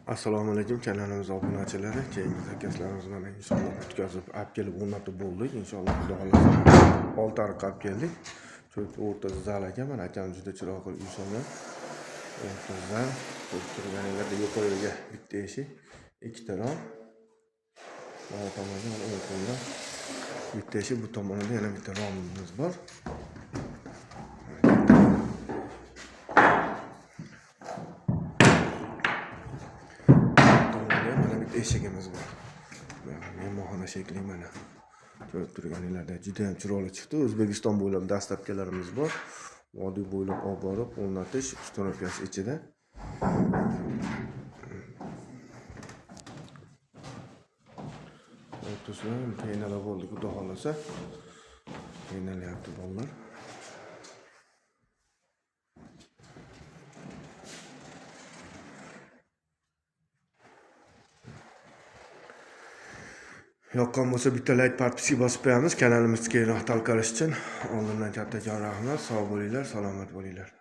Assalomu alaykum kanalimiz obunachilari. Keyingi zakazlarimizni mana inshaalloh o'tkazib olib kelib o'rnatib bo'ldik. Inshaalloh xudo xolasa oltariq olib keldik. Cho'p o'rtasi zal ekan. Mana akam juda chiroyli uy solgan. O'rtasidan turganlarda yuqoriga bitta eshik, ikkita rom. Mana tomonda mana o'rtada bitta eshik, bu tomonda yana bitta romimiz bor. Eshigimiz bor. Mehmonxona shekli mana. Ko'rib turganinglarda juda ham chiroyli chiqdi. O'zbekiston bo'ylab dastlabkilarimiz bor. Vodiy bo'ylab olib borib o'rnatish ustonovkasi ichida. O'rtasidan qiynalib bo'ldi, xudo xolasa. Qiynalyapti bolalar. Yoqqan bo'lsa bitta like podpiska bosib qo'yamiz. Kanalimizga keyinroq tarqalish uchun oldindan kattakon rahmat. Sog' bo'linglar, salomat bo'linglar.